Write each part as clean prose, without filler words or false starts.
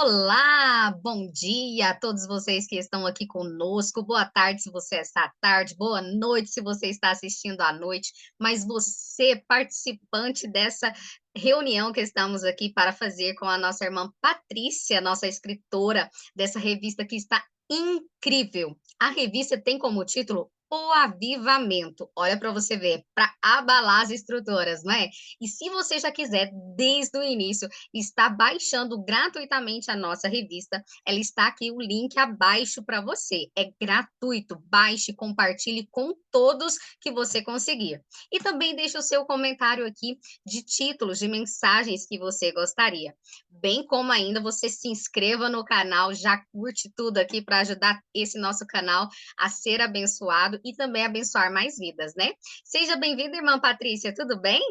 Olá, bom dia a todos vocês que estão aqui conosco. Boa tarde se você está à tarde, boa noite se você está assistindo à noite. Mas você, participante dessa reunião que estamos aqui para fazer com a nossa irmã Patrícia, nossa escritora dessa revista que está incrível. A revista tem como título O Avivamento. Olha para você ver, para abalar as estruturas, não é? E se você já quiser, desde o início, está baixando gratuitamente a nossa revista. Ela está aqui o link abaixo para você. É gratuito. Baixe, compartilhe com todos que você conseguir. E também deixe o seu comentário aqui de títulos, de mensagens que você gostaria. Bem como ainda você se inscreva no canal, já curte tudo aqui para ajudar esse nosso canal a ser abençoado e também abençoar mais vidas, né? Seja bem-vinda, irmã Patrícia, tudo bem?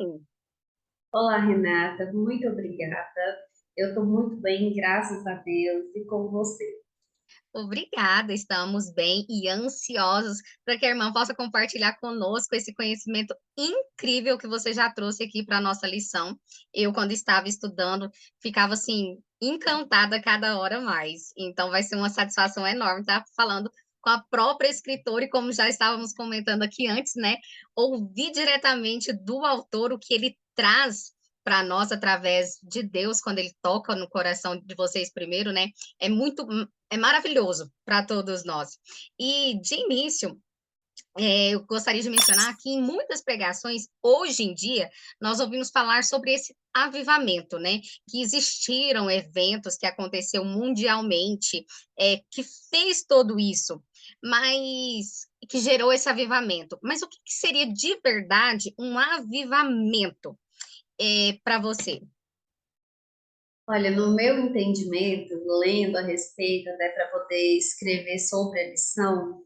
Olá, Renata, muito obrigada. Eu estou muito bem, graças a Deus, e com você. Obrigada, estamos bem e ansiosos para que a irmã possa compartilhar conosco esse conhecimento incrível que você já trouxe aqui para a nossa lição. Eu, quando estava estudando, ficava assim, encantada cada hora mais. Então, vai ser uma satisfação enorme estar falando com a própria escritora e, como já estávamos comentando aqui antes, né, ouvir diretamente do autor o que ele traz para nós através de Deus, quando ele toca no coração de vocês primeiro, né? É muito é maravilhoso para todos nós. E, de início, eu gostaria de mencionar que em muitas pregações, hoje em dia, nós ouvimos falar sobre esse avivamento, né? Que existiram eventos que aconteceu mundialmente, que fez todo isso, mas que gerou esse avivamento. Mas o que seria de verdade um avivamento para você? Olha, no meu entendimento, lendo a respeito, até para poder escrever sobre a lição,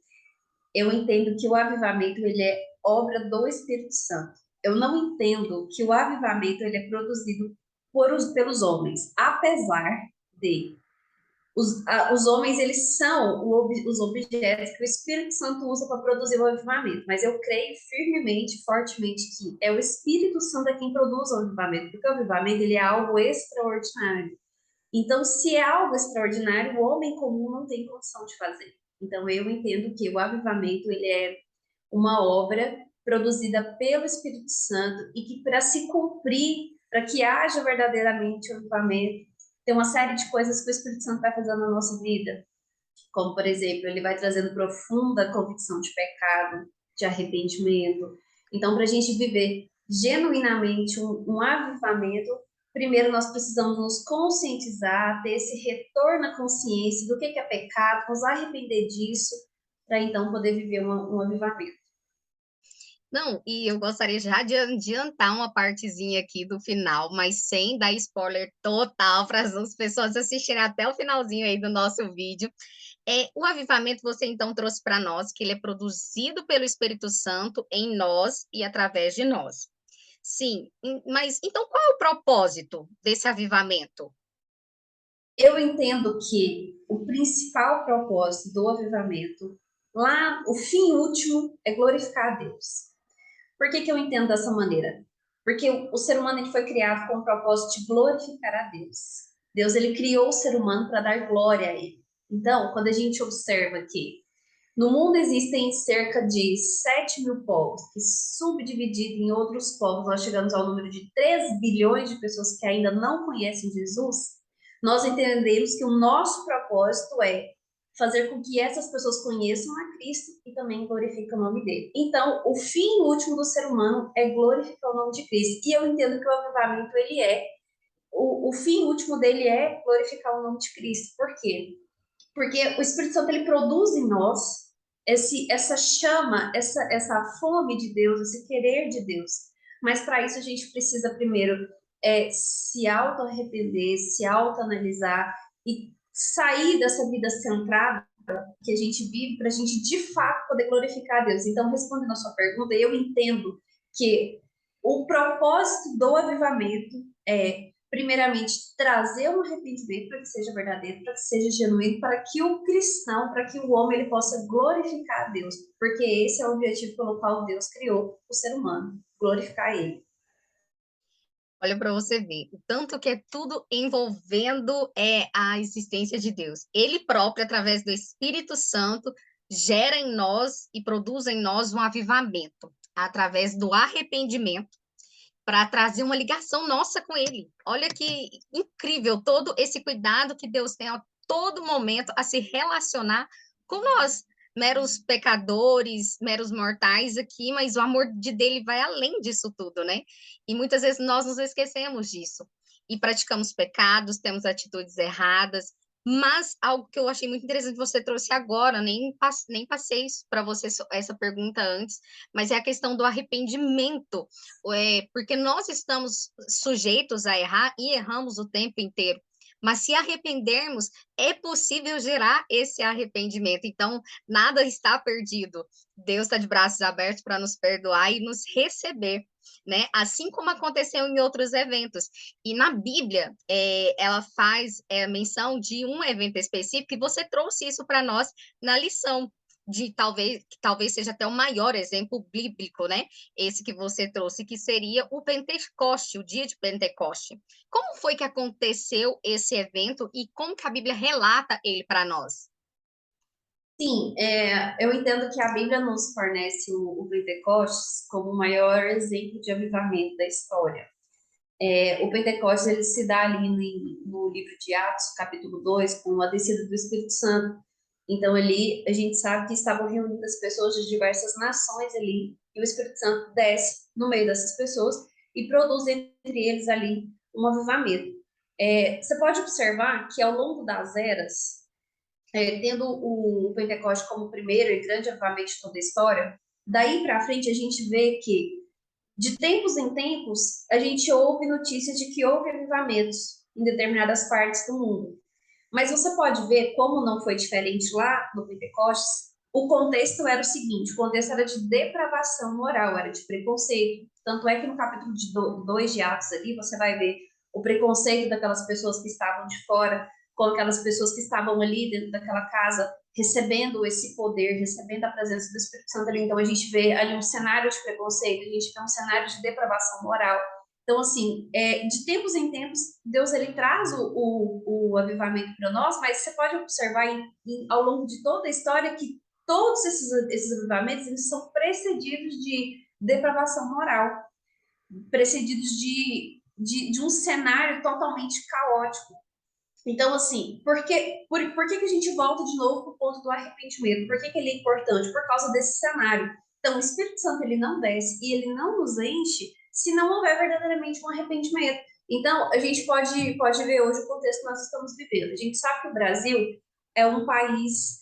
eu entendo que o avivamento ele é obra do Espírito Santo. Eu não entendo que o avivamento ele é produzido pelos homens, apesar de os homens, eles são os objetos que o Espírito Santo usa para produzir o avivamento, mas eu creio firmemente, fortemente, que é o Espírito Santo quem produz o avivamento, porque o avivamento ele é algo extraordinário. Então, se é algo extraordinário, o homem comum não tem condição de fazer. Então, eu entendo que o avivamento ele é uma obra produzida pelo Espírito Santo e que para se cumprir, para que haja verdadeiramente o avivamento, tem uma série de coisas que o Espírito Santo vai fazendo na nossa vida, como por exemplo, ele vai trazendo profunda convicção de pecado, de arrependimento. Então, para a gente viver genuinamente um avivamento, primeiro nós precisamos nos conscientizar, ter esse retorno à consciência do que é pecado, nos arrepender disso, para então poder viver um avivamento. Não, e eu gostaria já de adiantar uma partezinha aqui do final, mas sem dar spoiler total para as pessoas assistirem até o finalzinho aí do nosso vídeo. O avivamento você então trouxe para nós que ele é produzido pelo Espírito Santo em nós e através de nós. Sim, mas então qual é o propósito desse avivamento? Eu entendo que o principal propósito do avivamento, lá, o fim último, é glorificar a Deus. Por que eu entendo dessa maneira? Porque o ser humano ele foi criado com o propósito de glorificar a Deus. Deus ele criou o ser humano para dar glória a ele. Então, quando a gente observa que no mundo existem cerca de 7.000 povos, que subdividido em outros povos, nós chegamos ao número de 3 bilhões de pessoas que ainda não conhecem Jesus, nós entendemos que o nosso propósito é fazer com que essas pessoas conheçam a Cristo e também glorifiquem o nome dele. Então, o fim último do ser humano é glorificar o nome de Cristo. E eu entendo que o avivamento, ele é, o fim último dele é glorificar o nome de Cristo. Por quê? Porque o Espírito Santo ele produz em nós essa chama, essa fome de Deus, esse querer de Deus. Mas para isso a gente precisa primeiro se auto-arrepender, se auto-analisar e sair dessa vida centrada que a gente vive para a gente de fato poder glorificar a Deus. Então, respondendo a sua pergunta, eu entendo que o propósito do avivamento é primeiramente, trazer um arrependimento para que seja verdadeiro, para que seja genuíno, para que o cristão, para que o homem ele possa glorificar a Deus, porque esse é o objetivo pelo qual Deus criou o ser humano, glorificar ele. Olha para você ver, o tanto que é tudo envolvendo, a existência de Deus. Ele próprio, através do Espírito Santo, gera em nós e produz em nós um avivamento, através do arrependimento, para trazer uma ligação nossa com ele. Olha que incrível todo esse cuidado que Deus tem a todo momento a se relacionar com nós, meros pecadores, meros mortais aqui, mas o amor de dele vai além disso tudo, né? E muitas vezes nós nos esquecemos disso e praticamos pecados, temos atitudes erradas, mas algo que eu achei muito interessante que você trouxe agora, nem passei para você essa pergunta antes, mas é a questão do arrependimento, porque nós estamos sujeitos a errar e erramos o tempo inteiro. Mas se arrependermos, é possível gerar esse arrependimento. Então, nada está perdido. Deus está de braços abertos para nos perdoar e nos receber, né? Assim como aconteceu em outros eventos. E na Bíblia, ela faz menção de um evento específico, e você trouxe isso para nós na lição, de que talvez seja até o maior exemplo bíblico, né? Esse que você trouxe, que seria o Pentecoste, o dia de Pentecoste. Como foi que aconteceu esse evento e como que a Bíblia relata ele para nós? Sim, eu entendo que a Bíblia nos fornece o Pentecostes como o maior exemplo de avivamento da história. O Pentecostes ele se dá ali no livro de Atos, capítulo 2, com a descida do Espírito Santo. Então, ali a gente sabe que estavam reunidas pessoas de diversas nações ali, e o Espírito Santo desce no meio dessas pessoas e produz entre eles ali um avivamento. Você pode observar que ao longo das eras, tendo o Pentecoste como o primeiro e grande avivamento de toda a história, daí para frente a gente vê que de tempos em tempos, a gente ouve notícias de que houve avivamentos em determinadas partes do mundo. Mas você pode ver como não foi diferente lá no Pentecostes. O contexto era o seguinte: o contexto era de depravação moral, era de preconceito. Tanto é que no capítulo 2 de Atos ali, você vai ver o preconceito daquelas pessoas que estavam de fora, com aquelas pessoas que estavam ali dentro daquela casa, recebendo esse poder, recebendo a presença do Espírito Santo ali. Então a gente vê ali um cenário de preconceito, a gente vê um cenário de depravação moral. Então, assim, de tempos em tempos, Deus ele traz o avivamento para nós, mas você pode observar ao longo de toda a história que todos esses avivamentos eles são precedidos de depravação moral, precedidos de um cenário totalmente caótico. Então, assim, por que a gente volta de novo para o ponto do arrependimento? Por que ele é importante? Por causa desse cenário. Então, o Espírito Santo ele não desce e ele não nos enche se não houver verdadeiramente um arrependimento. Então, a gente pode ver hoje o contexto que nós estamos vivendo. A gente sabe que o Brasil é um país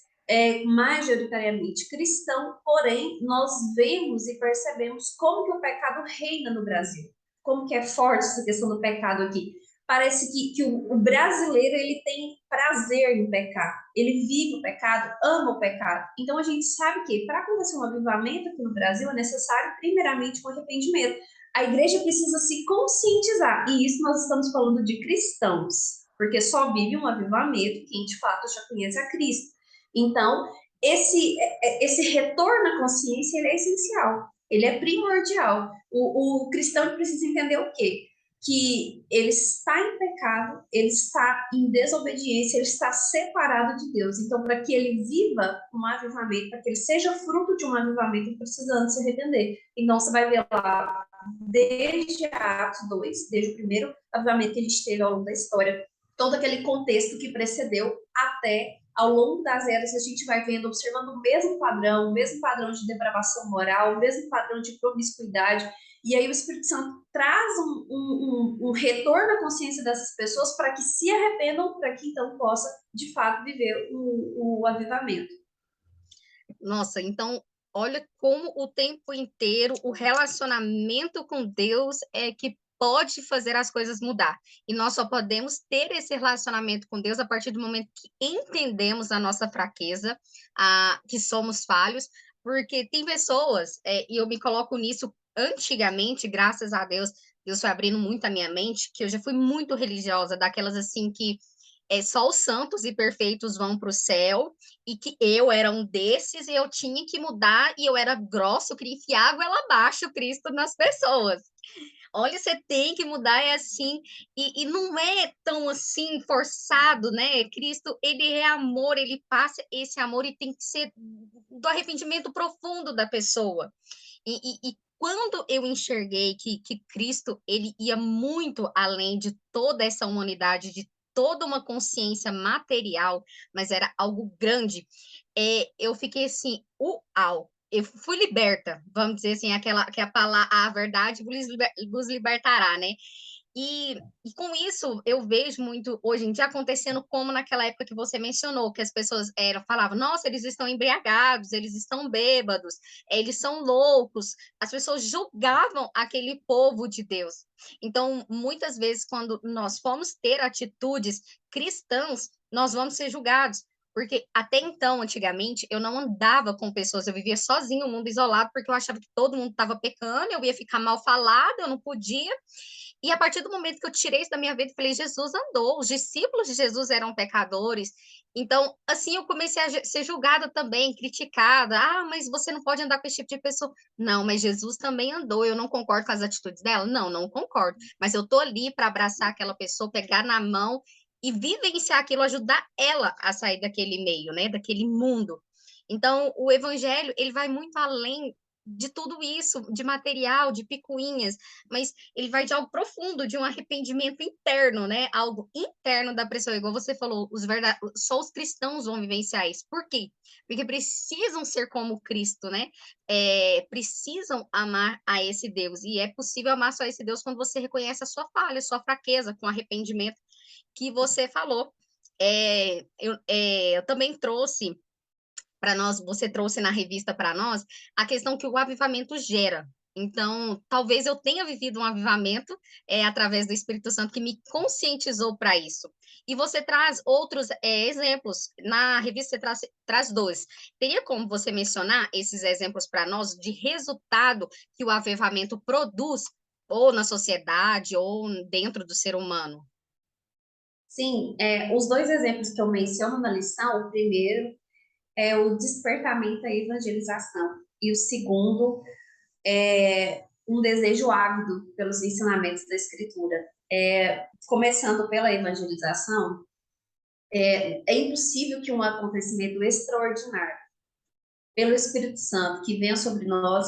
majoritariamente cristão, porém, nós vemos e percebemos como que o pecado reina no Brasil. Como que é forte essa questão do pecado aqui. Parece que o brasileiro ele tem prazer em pecar, ele vive o pecado, ama o pecado. Então a gente sabe que para acontecer um avivamento aqui no Brasil é necessário primeiramente um arrependimento. A igreja precisa se conscientizar, e isso nós estamos falando de cristãos, porque só vive um avivamento quem de fato já conhece a Cristo. Então, esse retorno à consciência ele é essencial, ele é primordial. O cristão precisa entender o quê? Que ele está em pecado, ele está em desobediência, ele está separado de Deus. Então, para que ele viva um avivamento, para que ele seja fruto de um avivamento, ele precisa antes se arrepender. Então, você vai ver lá, desde Atos 2, desde o primeiro avivamento que a gente teve ao longo da história, todo aquele contexto que precedeu até ao longo das eras a gente vai vendo, observando o mesmo padrão de depravação moral, o mesmo padrão de promiscuidade, e aí o Espírito Santo traz um retorno à consciência dessas pessoas para que se arrependam, para que então possa, de fato, viver o avivamento. Nossa, então, olha como o tempo inteiro o relacionamento com Deus é que pode fazer as coisas mudar. E nós só podemos ter esse relacionamento com Deus a partir do momento que entendemos a nossa fraqueza, que somos falhos, porque tem pessoas, e eu me coloco nisso antigamente, graças a Deus, Deus foi abrindo muito a minha mente, que eu já fui muito religiosa, daquelas assim que só os santos e perfeitos vão para o céu, e que eu era um desses, e eu tinha que mudar, e eu era grossa, eu queria enfiar a goela abaixo Cristo nas pessoas. olha, você tem que mudar, é assim, e não é tão assim forçado, né? Cristo, ele é amor, ele passa esse amor e tem que ser do arrependimento profundo da pessoa. E quando eu enxerguei que Cristo ele ia muito além de toda essa humanidade, de toda uma consciência material, mas era algo grande, eu fiquei assim, uau! Eu fui liberta, vamos dizer assim, aquela que a palavra, a verdade vos libertará, né? E com isso, eu vejo muito hoje em dia acontecendo como naquela época que você mencionou, que as pessoas falavam, nossa, eles estão embriagados, eles estão bêbados, eles são loucos. As pessoas julgavam aquele povo de Deus. Então, muitas vezes, quando nós formos ter atitudes cristãs, nós vamos ser julgados. Porque até então, antigamente, eu não andava com pessoas, eu vivia sozinho, um mundo isolado, porque eu achava que todo mundo estava pecando, eu ia ficar mal falada, eu não podia. E a partir do momento que eu tirei isso da minha vida, eu falei, Jesus andou, os discípulos de Jesus eram pecadores. Então, assim, eu comecei a ser julgada também, criticada. Ah, mas você não pode andar com esse tipo de pessoa. Não, mas Jesus também andou. Eu não concordo com as atitudes dela? Não, não concordo. Mas eu tô ali para abraçar aquela pessoa, pegar na mão e vivenciar aquilo, ajudar ela a sair daquele meio, né, daquele mundo. Então, o evangelho, ele vai muito além de tudo isso, de material, de picuinhas, mas ele vai de algo profundo, de um arrependimento interno, né? Algo interno da pessoa, igual você falou, só os cristãos vão vivenciar isso. Por quê? Porque precisam ser como Cristo, né? Precisam amar a esse Deus. E é possível amar só esse Deus quando você reconhece a sua falha, a sua fraqueza, com arrependimento que você falou. Eu também trouxe para nós, você trouxe na revista para nós, a questão que o avivamento gera. Então, talvez eu tenha vivido um avivamento através do Espírito Santo que me conscientizou para isso. E você traz outros exemplos. Na revista você traz dois. Teria como você mencionar esses exemplos para nós de resultado que o avivamento produz, ou na sociedade, ou dentro do ser humano? Sim, os dois exemplos que eu menciono na lição, o primeiro é o despertamento à evangelização, e o segundo é um desejo ávido pelos ensinamentos da Escritura. Começando pela evangelização, é impossível que um acontecimento extraordinário pelo Espírito Santo que venha sobre nós,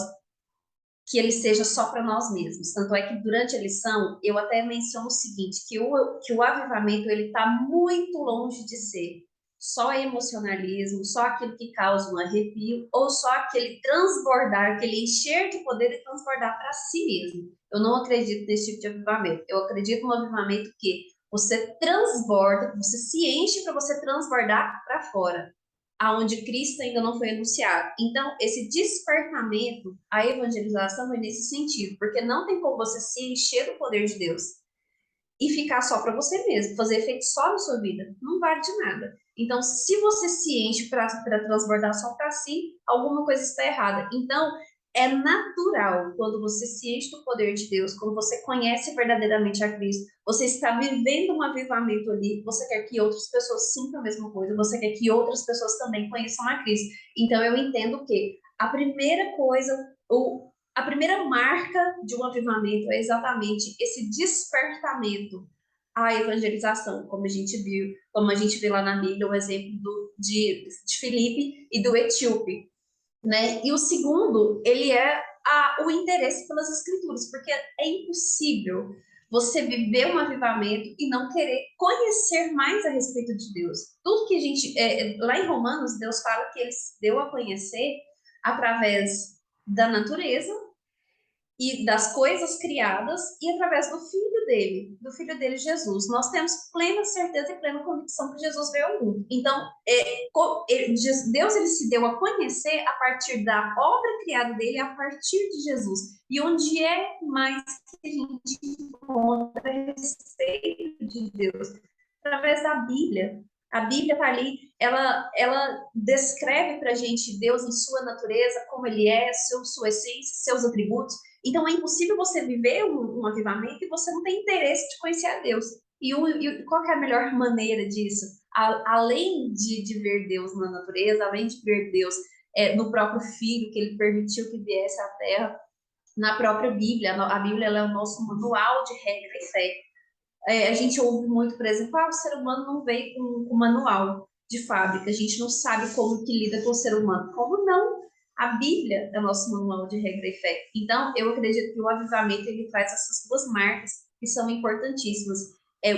que ele seja só para nós mesmos. Tanto é que durante a lição eu até menciono o seguinte, que o avivamento ele está muito longe de ser só emocionalismo, só aquilo que causa um arrepio, ou só aquele transbordar, aquele encher de poder e transbordar para si mesmo. Eu não acredito nesse tipo de avivamento. Eu acredito no avivamento que você transborda, você se enche para você transbordar para fora, aonde Cristo ainda não foi anunciado. Então, esse despertamento, a evangelização é nesse sentido, porque não tem como você se encher do poder de Deus e ficar só para você mesmo, fazer efeito só na sua vida, não vale de nada. Então, se você se enche para transbordar só para si, alguma coisa está errada. Então, é natural quando você se enche do poder de Deus, quando você conhece verdadeiramente a Cristo, você está vivendo um avivamento ali, você quer que outras pessoas sintam a mesma coisa, você quer que outras pessoas também conheçam a Cristo. Então, eu entendo que a primeira coisa, a primeira marca de um avivamento é exatamente esse despertamento à evangelização, como a gente viu, como a gente vê lá na Bíblia, o exemplo de Filipe e do etíope, né? E o segundo, ele é o interesse pelas escrituras, porque é impossível você viver um avivamento e não querer conhecer mais a respeito de Deus. Tudo que a gente, lá em Romanos, Deus fala que ele se deu a conhecer através da natureza e das coisas criadas e através do filho dele Jesus. Nós temos plena certeza e plena convicção que Jesus veio ao mundo. Então, Deus ele se deu a conhecer a partir da obra criada dele, a partir de Jesus. E onde é mais que a gente encontra a respeito de Deus? Através da Bíblia. A Bíblia está ali, ela descreve para a gente Deus em sua natureza, como ele é, sua essência, seus atributos. Então é impossível você viver um avivamento e você não tem interesse de conhecer a Deus. E qual que é a melhor maneira disso? Além de ver Deus na natureza, além de ver Deus no próprio Filho, que ele permitiu que viesse à Terra, na própria Bíblia. A Bíblia ela é o nosso manual de regra e fé. A gente ouve muito, por exemplo, o ser humano não veio com manual de fábrica, a gente não sabe como que lida com o ser humano. Como não? A Bíblia é o nosso manual de regra e fé. Então, eu acredito que o avivamento ele traz essas duas marcas que são importantíssimas.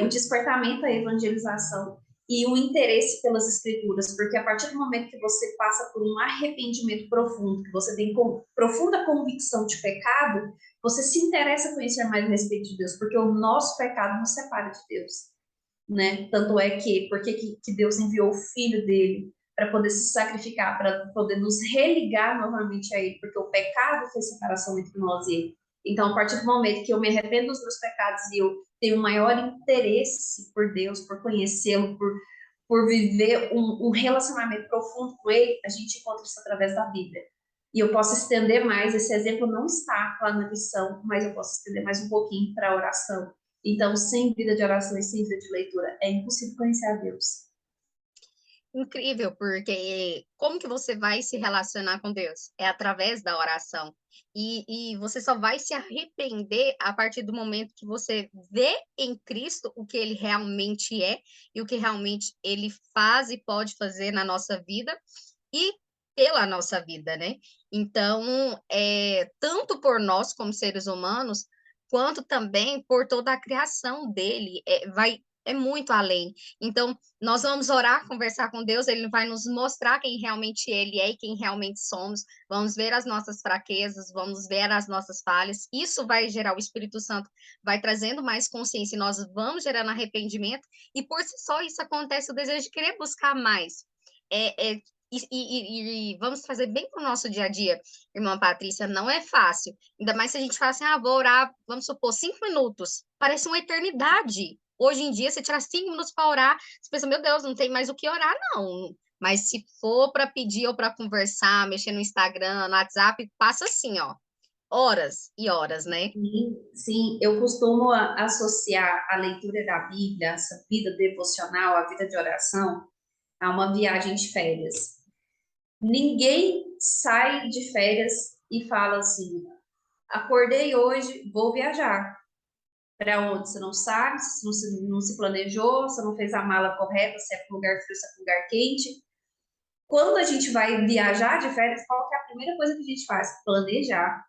O despertamento à evangelização e o interesse pelas escrituras, porque a partir do momento que você passa por um arrependimento profundo, que você tem profunda convicção de pecado, você se interessa em conhecer mais a respeito de Deus, porque o nosso pecado nos separa de Deus, né? Tanto é que, porque que Deus enviou o Filho dele para poder se sacrificar, para poder nos religar novamente a Ele, porque o pecado fez separação entre nós e Ele. Então, a partir do momento que eu me arrependo dos meus pecados e eu tenho maior interesse por Deus, por conhecê-lo, por viver um relacionamento profundo com Ele, a gente encontra isso através da Bíblia. E eu posso estender mais, esse exemplo não está lá na lição, mas eu posso estender mais um pouquinho para a oração. Então, sem vida de oração e sem vida de leitura, é impossível conhecer a Deus. Incrível, porque como que você vai se relacionar com Deus? É através da oração. E você só vai se arrepender a partir do momento que você vê em Cristo o que ele realmente é e o que realmente ele faz e pode fazer na nossa vida e pela nossa vida, né? Então, tanto por nós como seres humanos, quanto também por toda a criação dele, é muito além. Então, nós vamos orar, conversar com Deus, ele vai nos mostrar quem realmente ele é e quem realmente somos. Vamos ver as nossas fraquezas, vamos ver as nossas falhas. Isso vai gerar o Espírito Santo, vai trazendo mais consciência e nós vamos gerando arrependimento. E por si só isso acontece o desejo de querer buscar mais. É, é, e vamos fazer bem para o nosso dia a dia, irmã Patrícia, não é fácil. Ainda mais se a gente fala assim, vou orar, vamos supor, 5 minutos. Parece uma eternidade. Hoje em dia, você tirar 5 minutos para orar, você pensa, meu Deus, não tem mais o que orar, não. Mas se for para pedir ou para conversar, mexer no Instagram, no WhatsApp, passa assim, ó, horas e horas, né? Sim, sim, eu costumo associar a leitura da Bíblia, essa vida devocional, a vida de oração, a uma viagem de férias. Ninguém sai de férias e fala assim: acordei hoje, vou viajar. Para onde? Você não sabe, você não se planejou, você não fez a mala correta, se é para lugar frio, se é para lugar quente. Quando a gente vai viajar de férias, qual que é a primeira coisa que a gente faz? Planejar.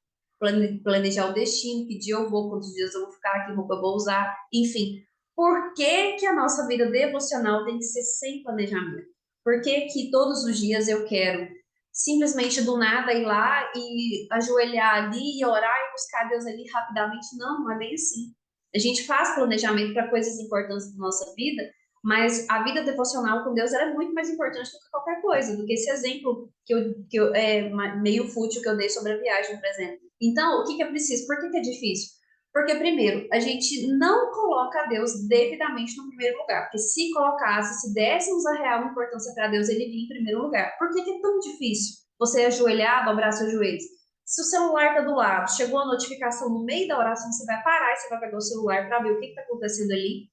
Planejar o destino, que dia eu vou, quantos dias eu vou ficar, que roupa eu vou usar, enfim. Por que que a nossa vida devocional tem que ser sem planejamento? Por que que todos os dias eu quero simplesmente do nada ir lá e ajoelhar ali e orar e buscar Deus ali rapidamente? Não, não é bem assim. A gente faz planejamento para coisas importantes da nossa vida, mas a vida devocional com Deus é muito mais importante do que qualquer coisa, do que esse exemplo que eu meio fútil que eu dei sobre a viagem, por exemplo. Então, o que que é preciso? Por que que é difícil? Porque, primeiro, a gente não coloca Deus devidamente no primeiro lugar. Porque se colocasse, se dessemos a real importância para Deus, ele vinha em primeiro lugar. Por que que é tão difícil você ajoelhar, dobrar seus joelhos? Se o celular está do lado, chegou a notificação no meio da oração, você vai parar e você vai pegar o celular para ver o que está acontecendo ali.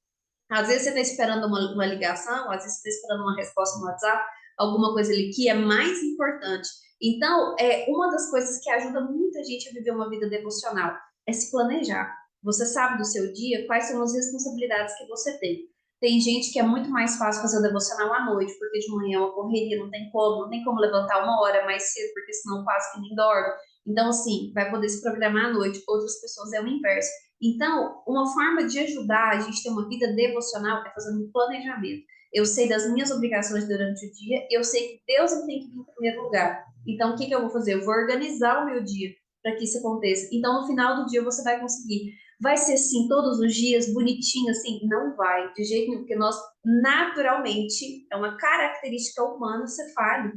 Às vezes você está esperando uma ligação, às vezes você está esperando uma resposta no WhatsApp, alguma coisa ali que é mais importante. Então, uma das coisas que ajuda muita gente a viver uma vida devocional é se planejar. Você sabe do seu dia quais são as responsabilidades que você tem. Tem gente que é muito mais fácil fazer o devocional à noite, porque de manhã é uma correria, não tem como levantar uma hora mais cedo, porque senão quase que nem dorme. Então, assim, vai poder se programar à noite. Outras pessoas é o inverso. Então, uma forma de ajudar a gente a ter uma vida devocional é fazendo um planejamento. Eu sei das minhas obrigações durante o dia, eu sei que Deus tem que vir em primeiro lugar. Então, o que que eu vou fazer? Eu vou organizar o meu dia para que isso aconteça. Então, no final do dia, você vai conseguir. Vai ser assim todos os dias, bonitinho assim? Não vai, de jeito nenhum, porque nós, naturalmente, é uma característica humana ser falho.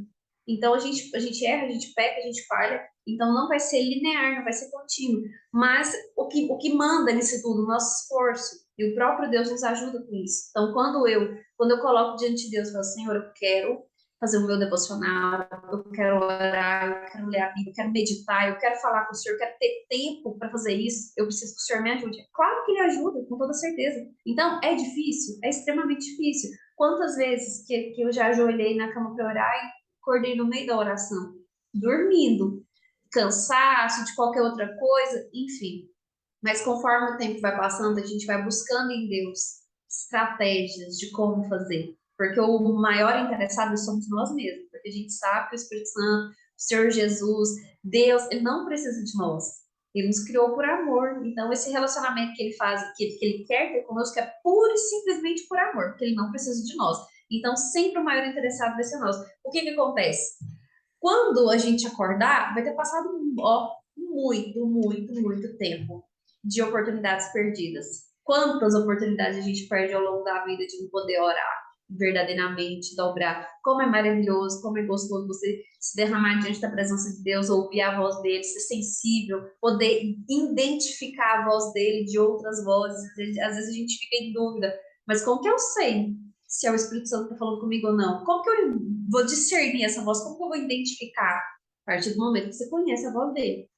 Então, a gente erra, a gente peca, a gente falha. Então, não vai ser linear, não vai ser contínuo. Mas o que manda nisso tudo? O nosso esforço. E o próprio Deus nos ajuda com isso. Então, quando eu coloco diante de Deus e falo, Senhor, eu quero fazer o meu devocional, eu quero orar, eu quero ler a Bíblia, eu quero meditar, eu quero falar com o Senhor, eu quero ter tempo para fazer isso, eu preciso que o Senhor me ajude. Claro que Ele ajuda, com toda certeza. Então, é difícil? É extremamente difícil. Quantas vezes que eu já ajoelhei na cama para orar e acordei no meio da oração, dormindo, cansaço, de qualquer outra coisa, enfim. Mas conforme o tempo vai passando, a gente vai buscando em Deus estratégias de como fazer. Porque o maior interessado somos nós mesmos. Porque a gente sabe que o Espírito Santo, o Senhor Jesus, Deus, ele não precisa de nós. Ele nos criou por amor. Então, esse relacionamento que ele faz, que ele quer ter conosco, é puro e simplesmente por amor, porque ele não precisa de nós. Então, sempre o maior interessado vai ser nós. O que que acontece? Quando a gente acordar, vai ter passado ó, muito tempo de oportunidades perdidas. Quantas oportunidades a gente perde ao longo da vida de não poder orar verdadeiramente, dobrar. Como é maravilhoso, como é gostoso você se derramar diante da presença de Deus, ouvir a voz dele, ser sensível, poder identificar a voz dele de outras vozes. Às vezes a gente fica em dúvida, mas como que eu sei se é o Espírito Santo que está falando comigo ou não? Como que eu vou discernir essa voz? Como que eu vou identificar? A partir do momento que você conhece a voz dele.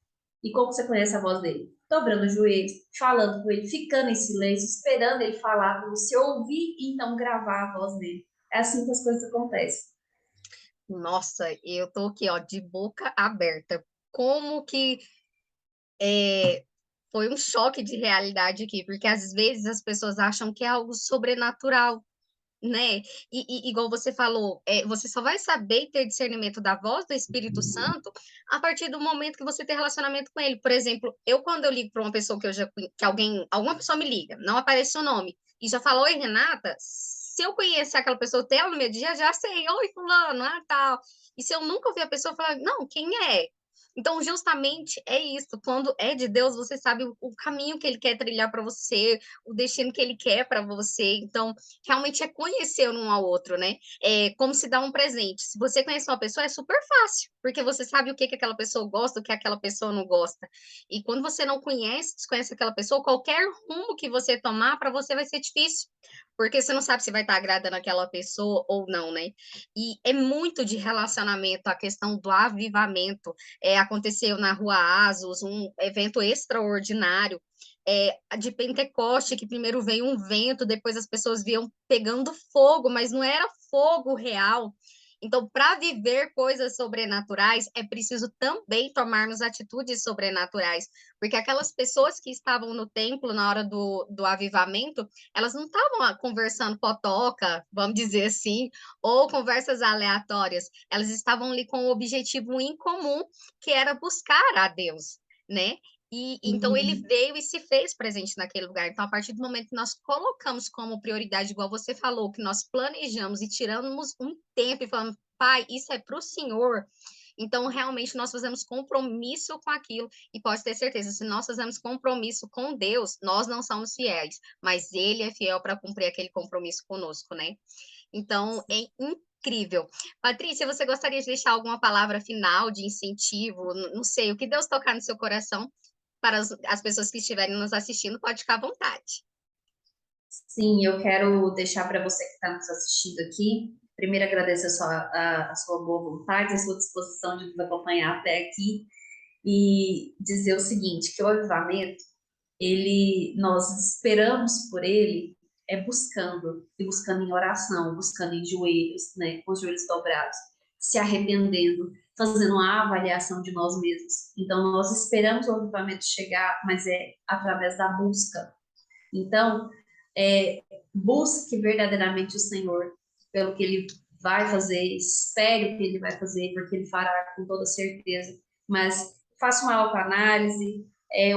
E como você conhece a voz dele? Dobrando os joelhos, falando com ele, ficando em silêncio, esperando ele falar, para você ouvir e então gravar a voz dele. É assim que as coisas acontecem. Nossa, eu tô aqui, ó, de boca aberta. Como que foi um choque de realidade aqui, porque às vezes as pessoas acham que é algo sobrenatural, né? Igual você falou, você só vai saber ter discernimento da voz do Espírito Santo a partir do momento que você tem relacionamento com ele. Por exemplo, quando eu ligo para uma pessoa que eu já que alguma pessoa me liga, não aparece o nome, e já fala, oi, Renata, se eu conhecer aquela pessoa, ter ela no meu dia, já sei, oi, fulano, tal. E se eu nunca ouvir a pessoa, eu falar, não, quem é? Então, justamente é isso. Quando é de Deus, você sabe o caminho que ele quer trilhar para você, o destino que ele quer para você. Então, realmente é conhecer um ao outro, né? É como se dá um presente. Se você conhece uma pessoa, é super fácil, porque você sabe o que que aquela pessoa gosta, o que aquela pessoa não gosta. E quando você não conhece, desconhece aquela pessoa, qualquer rumo que você tomar, para você vai ser difícil, porque você não sabe se vai estar agradando aquela pessoa ou não, né? E é muito de relacionamento, a questão do avivamento. Aconteceu na Rua Asos, um evento extraordinário, de Pentecoste, que primeiro veio um vento, depois as pessoas viam pegando fogo, mas não era fogo real. Então, para viver coisas sobrenaturais, é preciso também tomarmos atitudes sobrenaturais, porque aquelas pessoas que estavam no templo na hora do avivamento, elas não estavam conversando potoca, vamos dizer assim, ou conversas aleatórias, elas estavam ali com um objetivo em comum, que era buscar a Deus, né? E então ele Uhum. veio e se fez presente naquele lugar. Então, a partir do momento que nós colocamos como prioridade, igual você falou, que nós planejamos e tiramos um tempo e falamos, pai, isso é para o Senhor. Então, realmente, nós fazemos compromisso com aquilo, e pode ter certeza, se nós fazemos compromisso com Deus, nós não somos fiéis, mas Ele é fiel para cumprir aquele compromisso conosco, né? Então, é incrível. Patrícia, você gostaria de deixar alguma palavra final de incentivo? Não sei, o que Deus tocar no seu coração para as pessoas que estiverem nos assistindo, pode ficar à vontade. Sim, eu quero deixar para você que está nos assistindo aqui. Primeiro, agradecer a sua boa vontade, a sua disposição de nos acompanhar até aqui e dizer o seguinte, que o avivamento, nós esperamos por ele buscando, e buscando em oração, buscando em joelhos, né, com os joelhos dobrados, se arrependendo, fazendo uma avaliação de nós mesmos. Então, nós esperamos o avivamento chegar, mas é através da busca. Então, é, busque verdadeiramente o Senhor pelo que Ele vai fazer, espere o que Ele vai fazer, porque Ele fará com toda certeza. Mas faça uma autoanálise,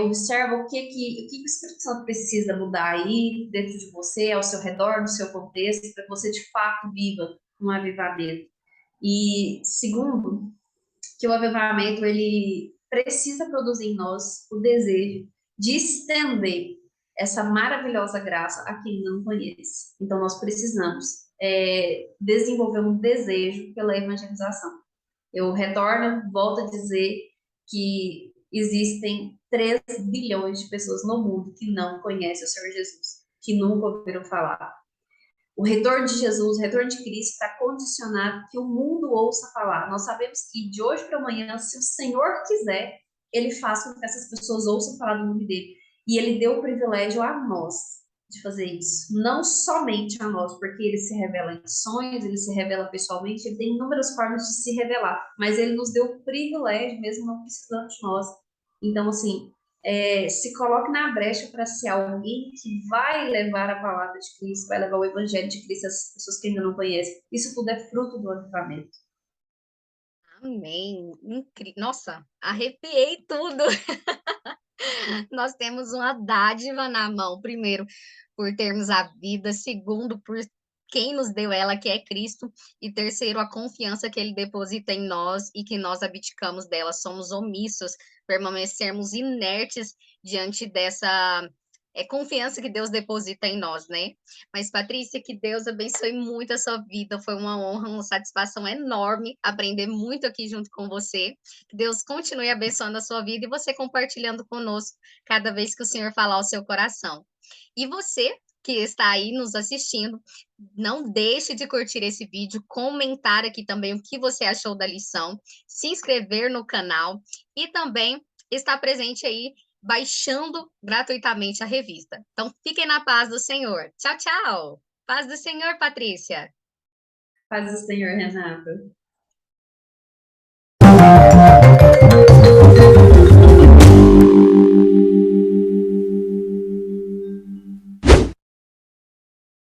observa o que o Espírito Santo precisa mudar aí, dentro de você, ao seu redor, no seu contexto, para que você de fato viva um avivamento. E segundo, que o avivamento ele precisa produzir em nós o desejo de estender essa maravilhosa graça a quem não conhece. Então nós precisamos desenvolver um desejo pela evangelização. Eu retorno, volto a dizer que existem 3 bilhões de pessoas no mundo que não conhecem o Senhor Jesus, que nunca ouviram falar. O retorno de Jesus, o retorno de Cristo está condicionado que o mundo ouça falar. Nós sabemos que de hoje para amanhã, se o Senhor quiser, Ele faz com que essas pessoas ouçam falar do nome dele. E Ele deu o privilégio a nós de fazer isso. Não somente a nós, porque ele se revela em sonhos, ele se revela pessoalmente, ele tem inúmeras formas de se revelar, mas ele nos deu o privilégio, mesmo não precisando de nós. Então, assim, se coloque na brecha para ser alguém que vai levar a palavra de Cristo, vai levar o evangelho de Cristo às pessoas que ainda não conhecem. Isso tudo é fruto do avivamento. Amém. Nossa, arrepiei tudo. Nós temos uma dádiva na mão, primeiro, por termos a vida, segundo, por quem nos deu ela, que é Cristo, e terceiro, a confiança que ele deposita em nós e que nós abdicamos dela, somos omissos, permanecermos inertes diante dessa confiança que Deus deposita em nós, né? Mas, Patrícia, que Deus abençoe muito a sua vida, foi uma honra, uma satisfação enorme aprender muito aqui junto com você. Que Deus continue abençoando a sua vida e você compartilhando conosco cada vez que o Senhor falar ao seu coração. E você que está aí nos assistindo, não deixe de curtir esse vídeo, comentar aqui também o que você achou da lição, se inscrever no canal e também estar presente aí baixando gratuitamente a revista. Então, fiquem na paz do Senhor. Tchau, tchau. Paz do Senhor, Patrícia. Paz do Senhor, Renata.